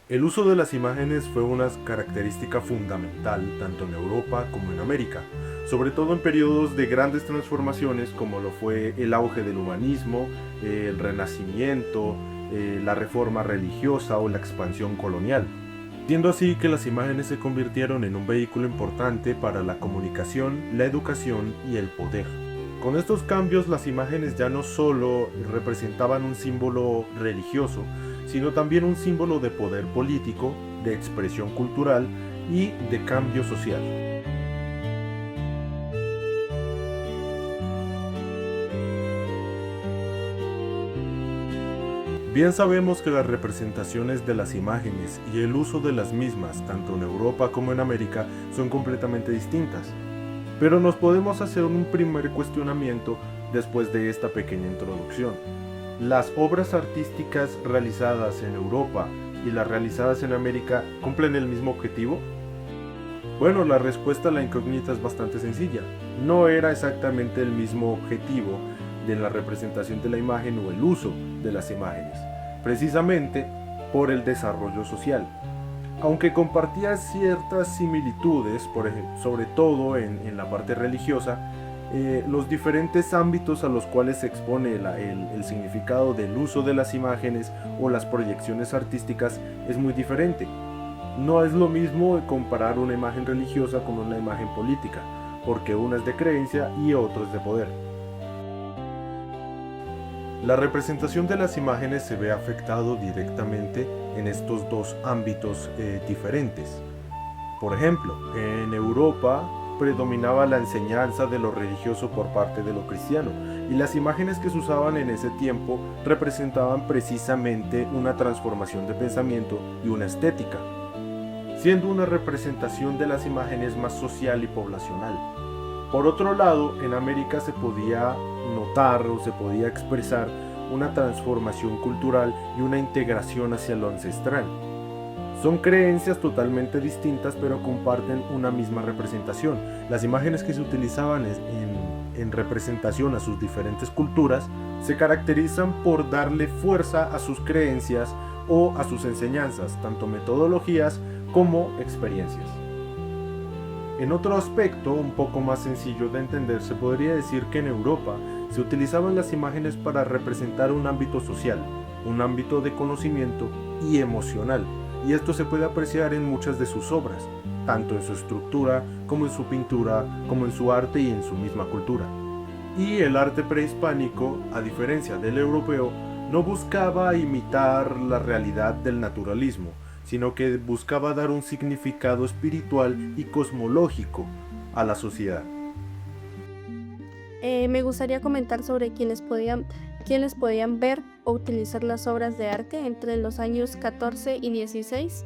El uso de las imágenes fue una característica fundamental tanto en Europa como en América, sobre todo en periodos de grandes transformaciones como lo fue el auge del humanismo, el Renacimiento, la reforma religiosa o la expansión colonial, siendo así que las imágenes se convirtieron en un vehículo importante para la comunicación, la educación y el poder. Con estos cambios, las imágenes ya no solo representaban un símbolo religioso, sino también un símbolo de poder político, de expresión cultural y de cambio social. Bien sabemos que las representaciones de las imágenes y el uso de las mismas, tanto en Europa como en América, son completamente distintas. Pero nos podemos hacer un primer cuestionamiento después de esta pequeña introducción. ¿Las obras artísticas realizadas en Europa y las realizadas en América cumplen el mismo objetivo? Bueno, la respuesta a la incógnita es bastante sencilla. No era exactamente el mismo objetivo de la representación de la imagen o el uso de las imágenes, precisamente por el desarrollo social. Aunque compartía ciertas similitudes, por ejemplo, sobre todo en la parte religiosa, los diferentes ámbitos a los cuales se expone el significado del uso de las imágenes o las proyecciones artísticas es muy diferente. No es lo mismo comparar una imagen religiosa con una imagen política, porque una es de creencia y otra es de poder. La representación de las imágenes se ve afectado directamente en estos dos ámbitos diferentes. Por ejemplo, en Europa predominaba la enseñanza de lo religioso por parte de lo cristiano, y las imágenes que se usaban en ese tiempo representaban precisamente una transformación de pensamiento y una estética, siendo una representación de las imágenes más social y poblacional. Por otro lado, en América se podía notar o se podía expresar una transformación cultural y una integración hacia lo ancestral. Son creencias totalmente distintas, pero comparten una misma representación. Las imágenes que se utilizaban en representación a sus diferentes culturas se caracterizan por darle fuerza a sus creencias o a sus enseñanzas, tanto metodologías como experiencias. En otro aspecto, un poco más sencillo de entender, se podría decir que en Europa se utilizaban las imágenes para representar un ámbito social, un ámbito de conocimiento y emocional, y esto se puede apreciar en muchas de sus obras, tanto en su estructura como en su pintura, como en su arte y en su misma cultura. Y el arte prehispánico, a diferencia del europeo, no buscaba imitar la realidad del naturalismo, sino que buscaba dar un significado espiritual y cosmológico a la sociedad. Me gustaría comentar sobre quienes podían ver o utilizar las obras de arte entre los años 14 y 16,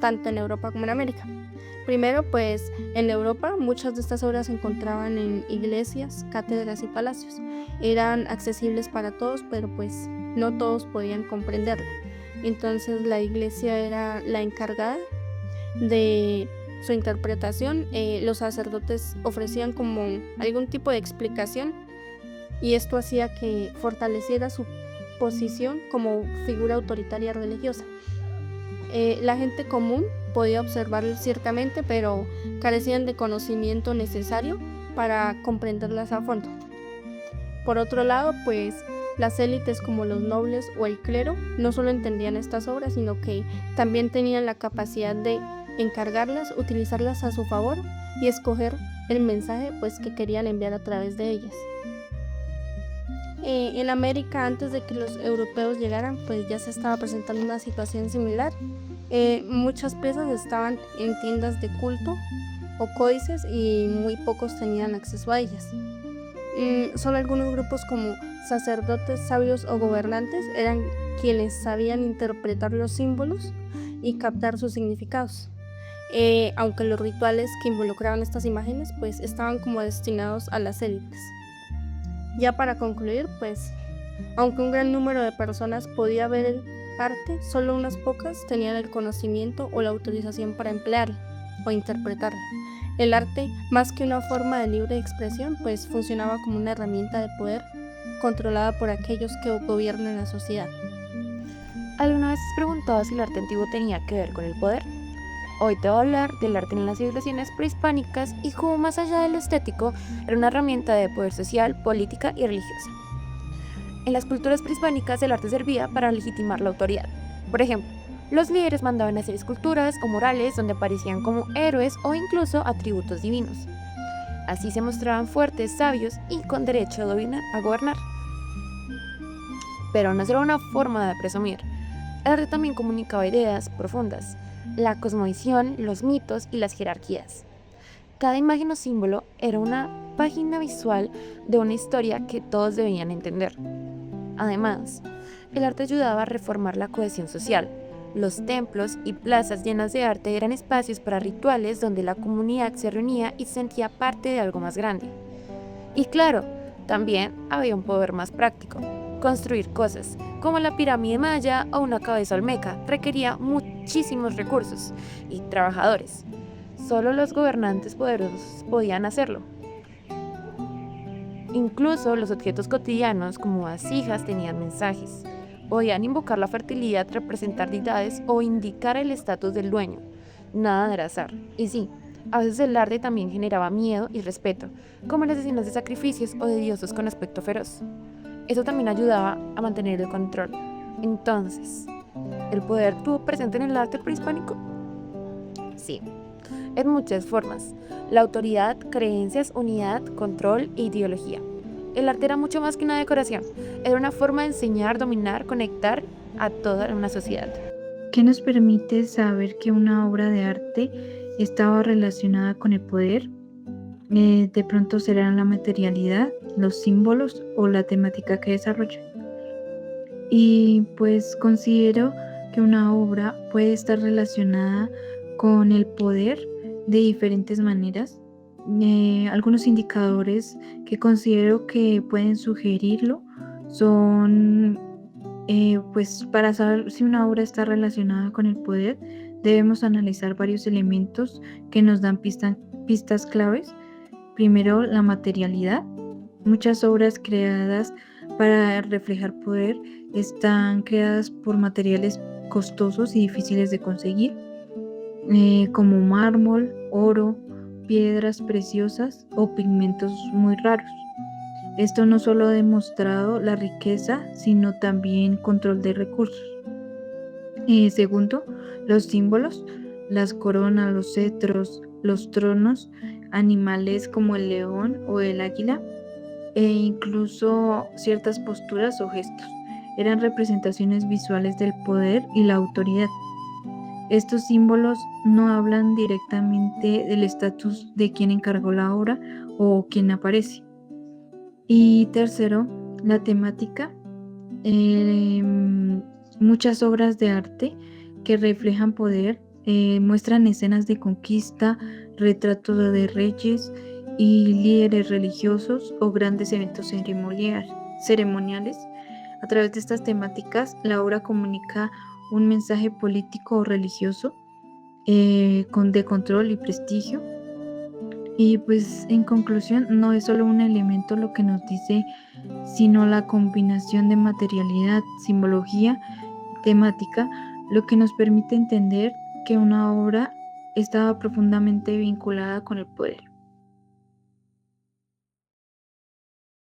tanto en Europa como en América. Primero, pues en Europa muchas de estas obras se encontraban en iglesias, cátedras y palacios. Eran accesibles para todos, pero pues no todos podían comprenderla. Entonces la iglesia era la encargada de su interpretación. Los sacerdotes ofrecían como algún tipo de explicación, y esto hacía que fortaleciera su posición como figura autoritaria religiosa. La gente común podía observarlas ciertamente, pero carecían de conocimiento necesario para comprenderlas a fondo. Por otro lado, pues las élites como los nobles o el clero no solo entendían estas obras, sino que también tenían la capacidad de encargarlas, utilizarlas a su favor y escoger el mensaje pues que querían enviar a través de ellas. En América, antes de que los europeos llegaran, pues ya se estaba presentando una situación similar. Muchas piezas estaban en tiendas de culto o códices y muy pocos tenían acceso a ellas. Solo algunos grupos como sacerdotes, sabios o gobernantes eran quienes sabían interpretar los símbolos y captar sus significados. Aunque los rituales que involucraban estas imágenes pues estaban como destinados a las élites. Ya para concluir, pues aunque un gran número de personas podía ver el arte, solo unas pocas tenían el conocimiento o la autorización para emplearla o interpretarla. El arte, más que una forma de libre expresión, pues funcionaba como una herramienta de poder controlada por aquellos que gobiernan la sociedad. ¿Alguna vez has preguntado si el arte antiguo tenía que ver con el poder? Hoy te voy a hablar del arte en las civilizaciones prehispánicas y cómo más allá de lo estético era una herramienta de poder social, política y religiosa. En las culturas prehispánicas el arte servía para legitimar la autoridad. Por ejemplo, los líderes mandaban hacer esculturas o murales donde aparecían como héroes o incluso atributos divinos. Así se mostraban fuertes, sabios y con derecho a gobernar. Pero no solo una forma de presumir. El arte también comunicaba ideas profundas, la cosmovisión, los mitos y las jerarquías. Cada imagen o símbolo era una página visual de una historia que todos debían entender. Además, el arte ayudaba a reformar la cohesión social. Los templos y plazas llenas de arte eran espacios para rituales donde la comunidad se reunía y se sentía parte de algo más grande. Y claro, también había un poder más práctico. Construir cosas, como la pirámide maya o una cabeza olmeca, requería muchísimos recursos y trabajadores. Solo los gobernantes poderosos podían hacerlo. Incluso los objetos cotidianos, como vasijas, tenían mensajes. Podían invocar la fertilidad, representar deidades o indicar el estatus del dueño. Nada era azar. Y sí, a veces el arte también generaba miedo y respeto, como en las escenas de sacrificios o de dioses con aspecto feroz. Eso también ayudaba a mantener el control. Entonces, ¿el poder estuvo presente en el arte prehispánico? Sí, en muchas formas. La autoridad, creencias, unidad, control e ideología. El arte era mucho más que una decoración. Era una forma de enseñar, dominar, conectar a toda una sociedad. ¿Qué nos permite saber que una obra de arte estaba relacionada con el poder? De pronto serán la materialidad, los símbolos o la temática que desarrolla. Y pues considero que una obra puede estar relacionada con el poder de diferentes maneras. Algunos indicadores que considero que pueden sugerirlo son, pues para saber si una obra está relacionada con el poder, debemos analizar varios elementos que nos dan pistas claves. Primero, la materialidad. Muchas obras creadas para reflejar poder están creadas por materiales costosos y difíciles de conseguir, como mármol, oro, piedras preciosas o pigmentos muy raros. Esto no solo ha demostrado la riqueza, sino también control de recursos. Segundo, los símbolos, las coronas, los cetros, los tronos, animales como el león o el águila, e incluso ciertas posturas o gestos. Eran representaciones visuales del poder y la autoridad. Estos símbolos no hablan directamente del estatus de quien encargó la obra o quien aparece. Y tercero, la temática. Muchas obras de arte que reflejan poder muestran escenas de conquista, retratos de reyes y líderes religiosos o grandes eventos ceremoniales. A través de estas temáticas, la obra comunica un mensaje político o religioso de control y prestigio. Y pues en conclusión, no es solo un elemento lo que nos dice, sino la combinación de materialidad, simbología y temática, lo que nos permite entender que una obra estaba profundamente vinculada con el poder.